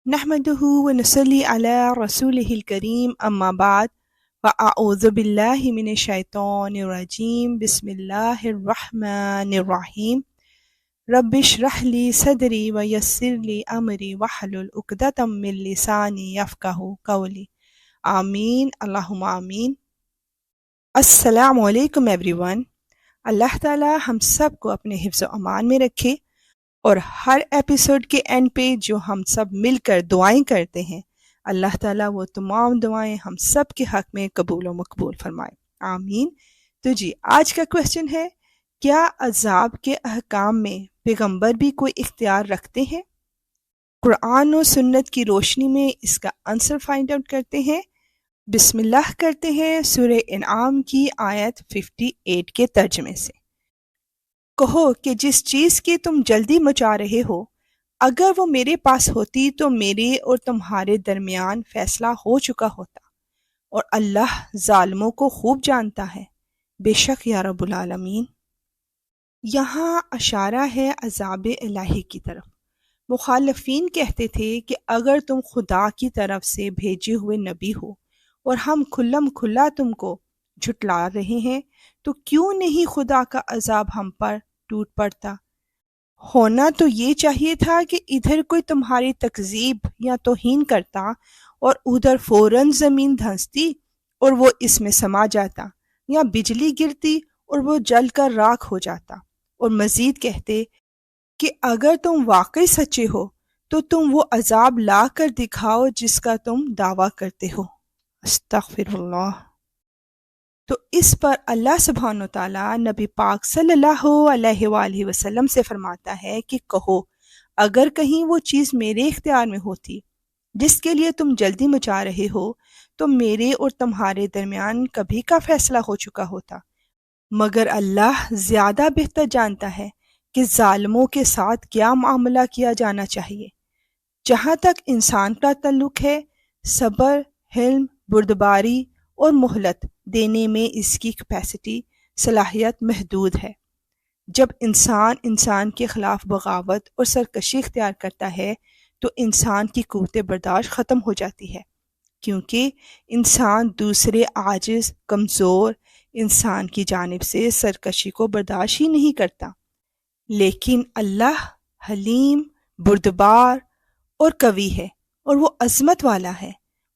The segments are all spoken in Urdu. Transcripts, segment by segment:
نحمده ونصلي على رسوله الكريم أما بعد فأعوذ بالله من الشيطان الرجيم بسم الله الرحمن الرحيم رب اشرح لي صدري ويسر لي أمري واحلل عقدة من لساني يفقهوا قولي آمین اللہم آمین۔ السلام علیکم ایوری ون۔ اللہ تعالی ہم سب کو اپنے حفظ و امان میں رکھے اور ہر ایپیسوڈ کے اینڈ پہ جو ہم سب مل کر دعائیں کرتے ہیں اللہ تعالیٰ وہ تمام دعائیں ہم سب کے حق میں قبول و مقبول فرمائے، آمین۔ تو جی آج کا کویسچن ہے، کیا عذاب کے احکام میں پیغمبر بھی کوئی اختیار رکھتے ہیں؟ قرآن و سنت کی روشنی میں اس کا آنسر فائنڈ آؤٹ کرتے ہیں۔ بسم اللہ کرتے ہیں سورہ انعام کی آیت 58 کے ترجمے سے۔ کہو کہ جس چیز کی تم جلدی مچا رہے ہو اگر وہ میرے پاس ہوتی تو میرے اور تمہارے درمیان فیصلہ ہو چکا ہوتا، اور اللہ ظالموں کو خوب جانتا ہے، بے شک یا رب العالمین۔ یہاں اشارہ ہے عذاب الہی کی طرف۔ مخالفین کہتے تھے کہ اگر تم خدا کی طرف سے بھیجے ہوئے نبی ہو اور ہم کھلم کھلا تم کو جھٹلا رہے ہیں تو کیوں نہیں خدا کا عذاب ہم پر ٹوٹ پڑتا؟ ہونا تو یہ چاہیے تھا کہ ادھر کوئی تمہاری تکذیب یا توہین کرتا اور ادھر فوراً زمین دھنستی اور وہ اس میں سما جاتا، یا بجلی گرتی اور وہ جل کر راکھ ہو جاتا، اور مزید کہتے کہ اگر تم واقعی سچے ہو تو تم وہ عذاب لا کر دکھاؤ جس کا تم دعویٰ کرتے ہو۔ استغفر اللہ۔ تو اس پر اللہ سبحانہ وتعالیٰ نبی پاک صلی اللہ علیہ وآلہ وسلم سے فرماتا ہے کہ کہو اگر کہیں وہ چیز میرے اختیار میں ہوتی جس کے لیے تم جلدی مچا رہے ہو تو میرے اور تمہارے درمیان کبھی کا فیصلہ ہو چکا ہوتا، مگر اللہ زیادہ بہتر جانتا ہے کہ ظالموں کے ساتھ کیا معاملہ کیا جانا چاہیے۔ جہاں تک انسان کا تعلق ہے، صبر، حلم، بردباری اور مہلت دینے میں اس کی کیپیسٹی، صلاحیت محدود ہے۔ جب انسان کے خلاف بغاوت اور سرکشی اختیار کرتا ہے تو انسان کی قوت برداشت ختم ہو جاتی ہے، کیونکہ انسان دوسرے عاجز، کمزور انسان کی جانب سے سرکشی کو برداشت ہی نہیں کرتا۔ لیکن اللہ حلیم، بردبار اور قوی ہے، اور وہ عظمت والا ہے،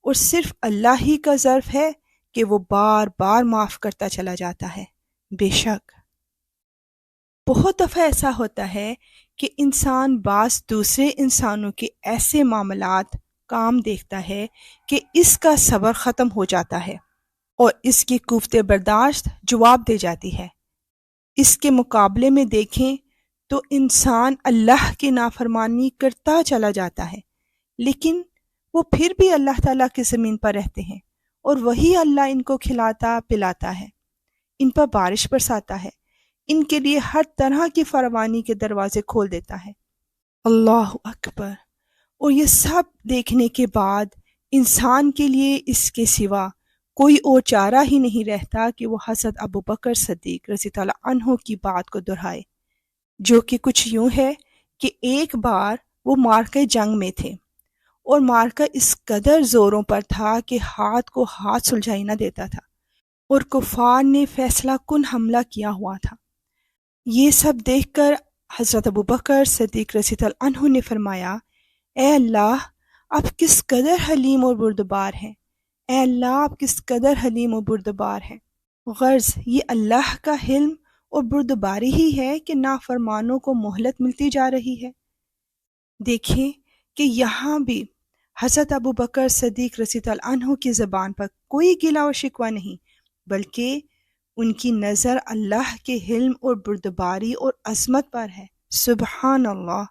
اور صرف اللہ ہی کا ظرف ہے کہ وہ بار بار معاف کرتا چلا جاتا ہے۔ بے شک بہت دفعہ ایسا ہوتا ہے کہ انسان بعض دوسرے انسانوں کے ایسے معاملات، کام دیکھتا ہے کہ اس کا صبر ختم ہو جاتا ہے اور اس کی قوت برداشت جواب دے جاتی ہے۔ اس کے مقابلے میں دیکھیں تو انسان اللہ کی نافرمانی کرتا چلا جاتا ہے، لیکن وہ پھر بھی اللہ تعالیٰ کی زمین پر رہتے ہیں، اور وہی اللہ ان کو کھلاتا پلاتا ہے، ان پر بارش برساتا ہے، ان کے لیے ہر طرح کی فراوانی کے دروازے کھول دیتا ہے۔ اللہ اکبر۔ اور یہ سب دیکھنے کے بعد انسان کے لیے اس کے سوا کوئی اور چارہ ہی نہیں رہتا کہ وہ حضرت ابوبکر صدیق رضی اللہ عنہ کی بات کو دہرائے، جو کہ کچھ یوں ہے کہ ایک بار وہ معرکہ جنگ میں تھے، اور معرکہ اس قدر زوروں پر تھا کہ ہاتھ کو ہاتھ سلجھائی نہ دیتا تھا، اور کفار نے فیصلہ کن حملہ کیا ہوا تھا۔ یہ سب دیکھ کر حضرت ابوبکر صدیق رضی اللہ عنہ نے فرمایا، اے اللہ آپ کس قدر حلیم اور بردبار ہیں، اے اللہ آپ کس قدر حلیم اور بردبار ہیں۔ غرض یہ اللہ کا حلم اور بردباری ہی ہے کہ نافرمانوں کو مہلت ملتی جا رہی ہے۔ دیکھیں کہ یہاں بھی حضرت ابوبکر صدیق رضی اللہ عنہ کی زبان پر کوئی گلہ و شکوہ نہیں، بلکہ ان کی نظر اللہ کے حلم اور بردباری اور عظمت پر ہے۔ سبحان اللہ۔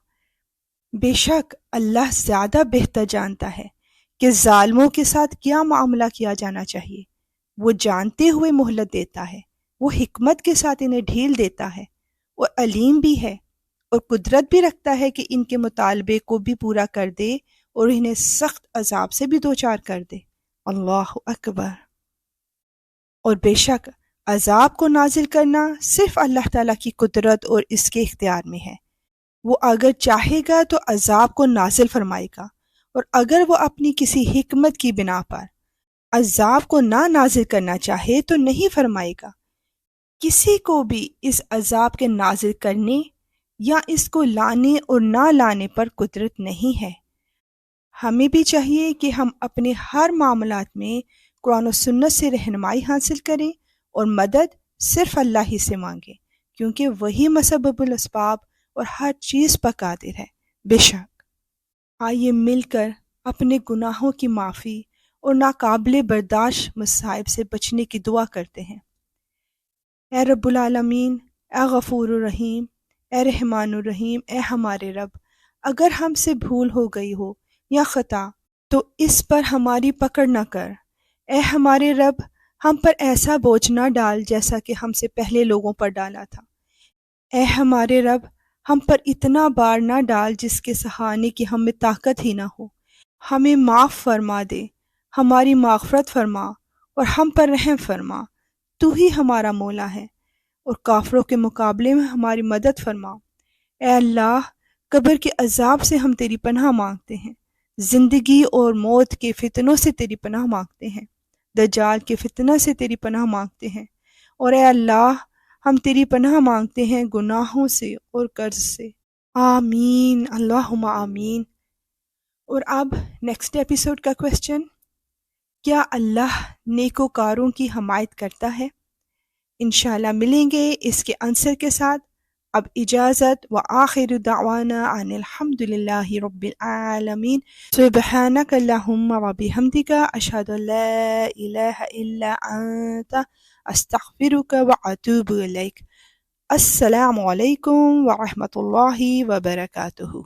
بے شک اللہ زیادہ بہتر جانتا ہے کہ ظالموں کے ساتھ کیا معاملہ کیا جانا چاہیے۔ وہ جانتے ہوئے مہلت دیتا ہے، وہ حکمت کے ساتھ انہیں ڈھیل دیتا ہے، اور علیم بھی ہے، اور قدرت بھی رکھتا ہے کہ ان کے مطالبے کو بھی پورا کر دے اور انہیں سخت عذاب سے بھی دوچار کر دے۔ اللہ اکبر۔ اور بے شک عذاب کو نازل کرنا صرف اللہ تعالیٰ کی قدرت اور اس کے اختیار میں ہے۔ وہ اگر چاہے گا تو عذاب کو نازل فرمائے گا، اور اگر وہ اپنی کسی حکمت کی بنا پر عذاب کو نہ نازل کرنا چاہے تو نہیں فرمائے گا۔ کسی کو بھی اس عذاب کے نازل کرنے یا اس کو لانے اور نہ لانے پر قدرت نہیں ہے۔ ہمیں بھی چاہیے کہ ہم اپنے ہر معاملات میں قرآن و سنت سے رہنمائی حاصل کریں اور مدد صرف اللہ ہی سے مانگیں، کیونکہ وہی مسبب الاسباب اور ہر چیز پر قادر ہے۔ بے شک آئیے مل کر اپنے گناہوں کی معافی اور ناقابل برداشت مصائب سے بچنے کی دعا کرتے ہیں۔ اے رب العالمین، اے غفور الرحیم، اے رحمان الرحیم، اے ہمارے رب، اگر ہم سے بھول ہو گئی ہو یا خطا تو اس پر ہماری پکڑ نہ کر۔ اے ہمارے رب، ہم پر ایسا بوجھ نہ ڈال جیسا کہ ہم سے پہلے لوگوں پر ڈالا تھا۔ اے ہمارے رب، ہم پر اتنا بار نہ ڈال جس کے سہانے کی ہم میں طاقت ہی نہ ہو۔ ہمیں معاف فرما دے، ہماری مغفرت فرما اور ہم پر رحم فرما۔ تو ہی ہمارا مولا ہے اور کافروں کے مقابلے میں ہماری مدد فرما۔ اے اللہ، قبر کے عذاب سے ہم تیری پناہ مانگتے ہیں، زندگی اور موت کے فتنوں سے تیری پناہ مانگتے ہیں، دجال کے فتنہ سے تیری پناہ مانگتے ہیں، اور اے اللہ ہم تیری پناہ مانگتے ہیں گناہوں سے اور قرض سے۔ آمین، اللہم آمین۔ اور اب نیکسٹ ایپیسوڈ کا کویسچن، کیا اللہ نیکوکاروں کی حمایت کرتا ہے؟ انشاءاللہ ملیں گے اس کے آنسر کے ساتھ۔ اب اجازت، وآخر دعوانا ان الحمدللہ رب العالمین۔ سبحانک اللہم وبحمدک، اشہد ان لا الہ الا انت، استغفرک واتوب الیک۔ السلام علیکم ورحمۃ اللہ وبرکاتہ۔